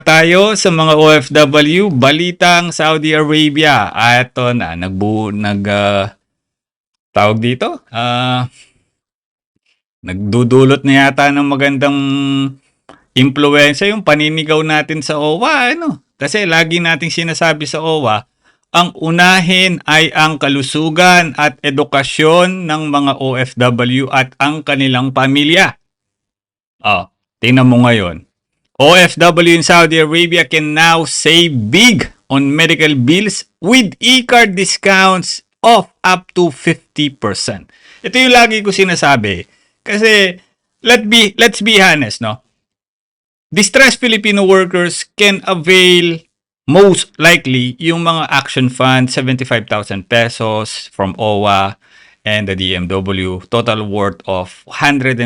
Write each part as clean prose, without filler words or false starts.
Tayo sa mga OFW, balitang Saudi Arabia. Ito na, tawag dito, nagdudulot na yata ng magandang impluwensya yung paninigaw natin sa OWA, ano? Kasi lagi nating sinasabi sa OWA, ang unahin ay ang kalusugan at edukasyon ng mga OFW at ang kanilang pamilya. Tingnan mo ngayon. OFW in Saudi Arabia can now save big on medical bills with e-card discounts of up to 50%. Ito yung lagi ko sinasabi. Kasi let's be honest, no? Distressed Filipino workers can avail most likely yung mga action fund, 75,000 pesos from OWA and the DMW, total worth of 150,000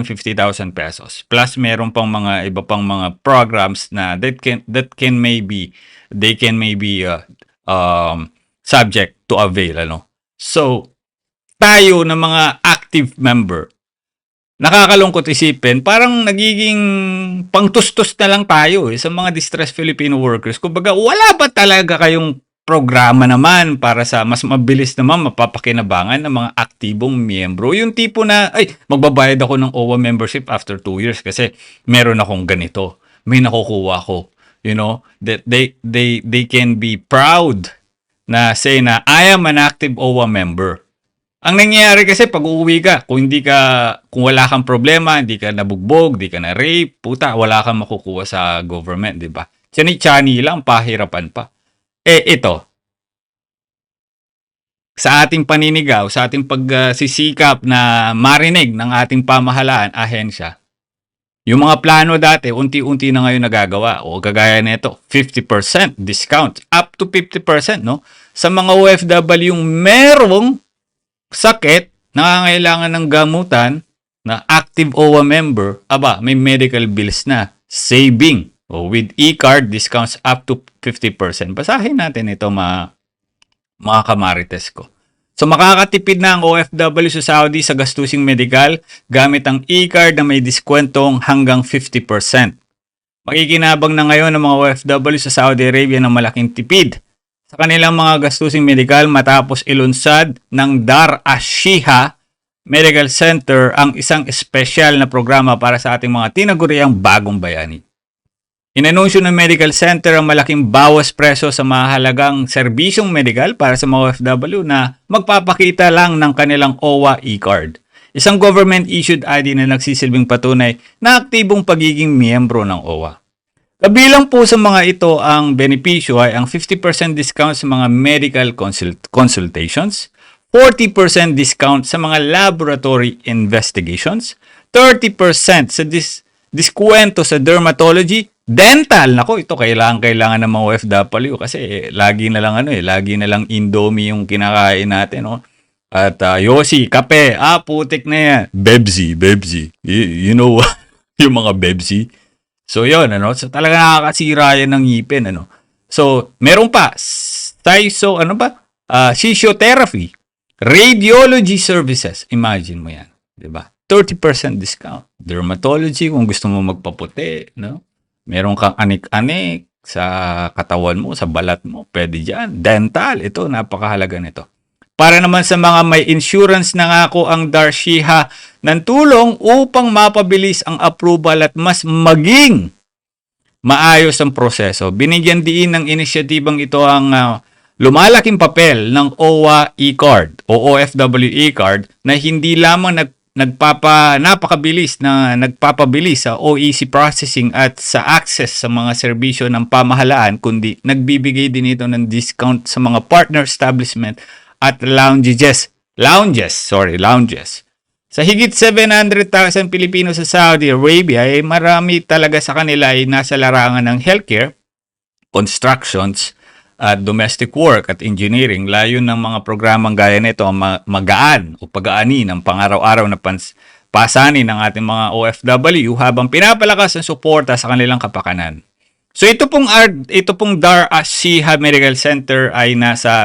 pesos. Plus meron pang mga iba pang mga programs na they can maybe subject to avail, ano. So tayo na mga active member, nakakalungkot isipin, parang nagiging pangtustos na lang tayo sa mga distressed Filipino workers. Kumbaga, wala ba talaga kayong programa naman para sa mas mabilis naman mapapakinabangan ng mga aktibong miyembro? Yung tipo na, magbabayad ako ng OWA membership after 2 years kasi meron akong ganito. May nakukuha ko. You know, that they can be proud na say na, I am an active OWA member. Ang nangyayari kasi pag uuwi ka, kung wala kang problema, hindi ka nabugbog, hindi ka na rape, puta, wala kang makukuha sa government, di ba? Chani-chani lang, pahirapan pa. Ito, sa ating paninigaw, sa ating pagsisikap na marinig ng ating pamahalaan, ahensya, yung mga plano dati, unti-unti na ngayon nagagawa. O kagaya nito, 50% discount, up to 50%, no? Sa mga OFW yung merong sakit, nangangailangan ng gamutan, na active OWA member, may medical bills na, saving, with e-card discounts up to 50%. Basahin natin ito mga kamarites ko. So makakatipid na ang OFW sa Saudi sa gastusing medical gamit ang e-card na may diskwentong hanggang 50%. Makikinabang na ngayon ng mga OFW sa Saudi Arabia ng malaking tipid sa kanilang mga gastusing medical matapos ilunsad ng Dar Ash-Shiha Medical Center ang isang espesyal na programa para sa ating mga tinaguriang bagong bayani. Inanunsyo ng Medical Center ang malaking bawas presyo sa mahalagang serbisyong medical para sa mga OFW na magpapakita lang ng kanilang OWA e-card. Isang government-issued ID na nagsisilbing patunay na aktibong pagiging miyembro ng OWA. Kabilang po sa mga ito ang benepisyo ay ang 50% discount sa mga medical consultations, 40% discount sa mga laboratory investigations, 30% sa diskwento sa dermatology, dental. Nako, ito kailangan ng mga OFW kasi lagi na lang Indomie yung kinakain natin, no? At Yossi, kape, putik na yan. Bebsi. You know yung mga Bebsi. So yun, so talaga nakakasira yan ng ngipin, So meron pa physiotherapy, radiology services, imagine mo yan, 'di ba? 30% discount. Dermatology kung gusto mo magpaputi, Meron kang anik-anik sa katawan mo, sa balat mo, pwede diyan. Dental, ito napakahalaga nito. Para naman sa mga may insurance, nangako ang Dar Ash-Shiha ng tulong upang mapabilis ang approval at mas maging maayos ang proseso. Binigyan din ng inisyatibang ito ang lumalaking papel ng OWA e-card o OFW e-card na hindi lamang nagpapabilis sa OEC processing at sa access sa mga serbisyo ng pamahalaan, kundi nagbibigay din ito ng discount sa mga partner establishment at lounges. Sa higit 700,000 Pilipino sa Saudi Arabia, marami talaga sa kanila ay nasa larangan ng healthcare, constructions, at domestic work at engineering. Layon ng mga programang gaya nito ang magaan o pag-aani ng pang-araw-araw na pasanin ng ating mga OFW habang pinapalakas ang suporta sa kanilang kapakanan. So ito pong Dar As-Sihab Medical Center ay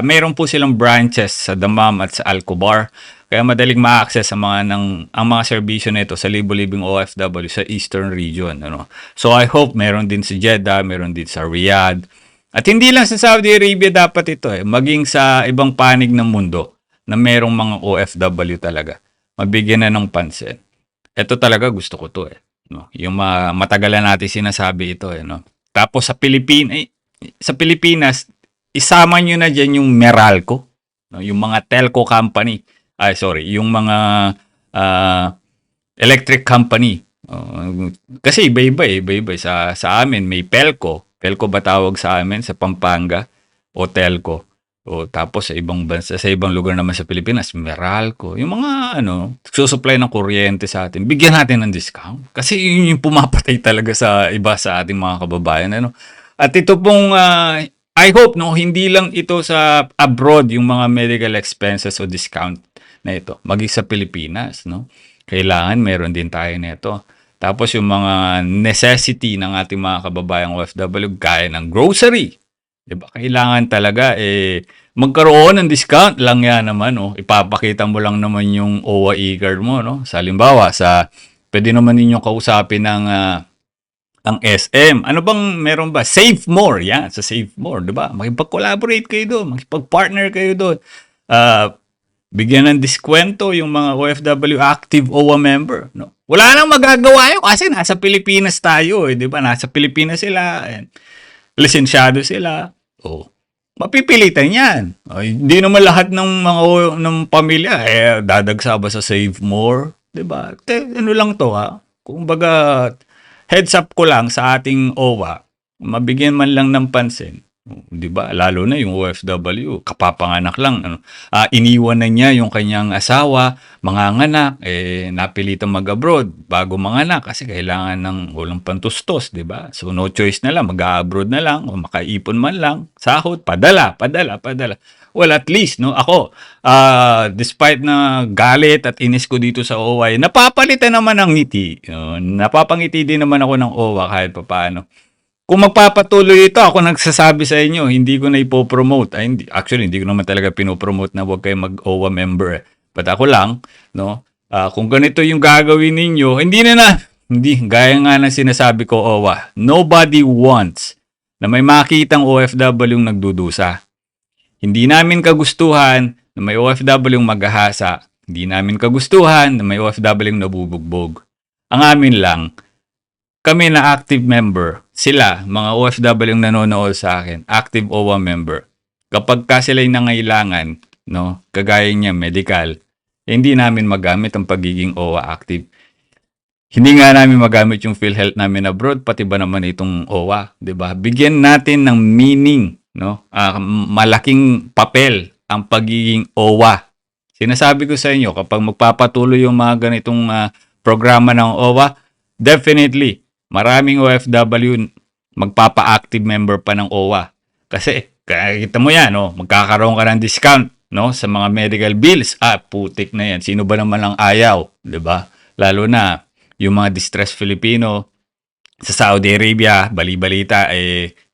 mayroon po silang branches sa Damam at sa Alcobar. Kaya madaling ma-access ang mga serbisyo nito sa libo-libing OFW sa Eastern Region, ano. So I hope meron din sa Jeddah, meron din sa Riyadh. At hindi lang sa Saudi Arabia dapat ito maging sa ibang panig ng mundo na merong mga OFW talaga. Mabigyan na ng pansin. Ito talaga gusto ko to no. Yung matagalan natin sinasabi ito no. Tapos sa Pilipinas, isama nyo na dyan yung Meralco, no? Yung mga telco company, yung mga electric company. Kasi iba-iba. Sa amin may Pelco ba tawag sa amin sa Pampanga, o Telco. Tapos sa ibang bansa, sa ibang lugar naman sa Pilipinas, Meralco. Yung mga susupply ng kuryente sa atin, bigyan natin ng discount. Kasi yun yung pumapatay talaga sa iba sa ating mga kababayan. At ito pong, I hope, hindi lang ito sa abroad yung mga medical expenses o discount na ito. Maging sa Pilipinas, no? Kailangan meron din tayo nito. Tapos yung mga necessity ng ating mga kababayang OFW, gaya ng grocery. Diba? Kailangan talaga magkaroon ng discount lang yan naman. Ipapakita mo lang naman yung OWA e-card mo. No? Sa halimbawa, pwede naman ninyong kausapin ang SM. Ano bang meron ba? Save More. Yan, sa Save More. Diba? Makipag-collaborate kayo doon. Makipag-partner kayo doon. Bigyan ng diskwento yung mga OFW active OWA member. No? Wala nang magagawa yun kasi nasa Pilipinas tayo. Diba? Nasa Pilipinas sila. Lisensyado sila. Mapipilitan yan. Hindi naman lahat ng pamilya dadagsa ba sa Save More, 'di ba? Ano lang 'to Kung baga heads up ko lang sa ating OWA, mabigyan man lang ng pansin. 'Di ba? Lalo na yung OFW, kapapanganak lang iniwan na niya yung kanyang asawa, manganganak, napilitan mag-abroad bago manganak kasi kailangan ng walang pantustos, 'di ba? So no choice na lang, mag-a-abroad na lang o makaipon man lang, sahod, padala. Well, at least ako, despite na galit at inis ko dito sa OWA, napapalitan naman ng ngiti. Napapangiti din naman ako ng OWA kahit papaano. Kung magpapatuloy ito, ako nagsasabi sa inyo, hindi ko na ipopromote. Actually, hindi ko naman talaga pinopromote na huwag kayo mag-OWA member. But ako lang, no? Kung ganito yung gagawin ninyo, hindi, gaya nga ng sinasabi ko, OWA, nobody wants na may makitang OFW yung nagdudusa. Hindi namin kagustuhan na may OFW yung maghahasa. Hindi namin kagustuhan na may OFW yung nabubugbog. Ang amin lang, kami na active member, sila, mga OFW yung nanonood sa akin, active OWA member. Kapag sila'y nangailangan, no, kagaya niya, medical, hindi namin magamit ang pagiging OWA active. Hindi nga namin magamit yung PhilHealth namin abroad, pati ba naman itong OWA, 'di ba? Bigyan natin ng meaning, no? Malaking papel ang pagiging OWA. Sinasabi ko sa inyo, kapag magpapatuloy yung mga ganitong programa ng OWA, definitely maraming OFW magpapa-active member pa ng OWA. Kasi, kita mo yan, magkakaroon ka ng discount sa mga medical bills. Putik na yan. Sino ba naman ang ayaw? 'Di ba? Lalo na yung mga distressed Filipino sa Saudi Arabia, bali-balita,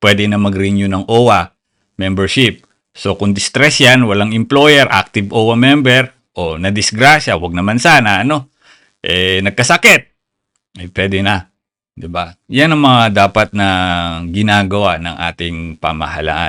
pwede na mag-renew ng OWA membership. So, kung distress yan, walang employer, active OWA member, na-disgrasya, wag naman sana, nagkasakit, pwede na. 'Di ba? Yan ang mga dapat na ginagawa ng ating pamahalaan.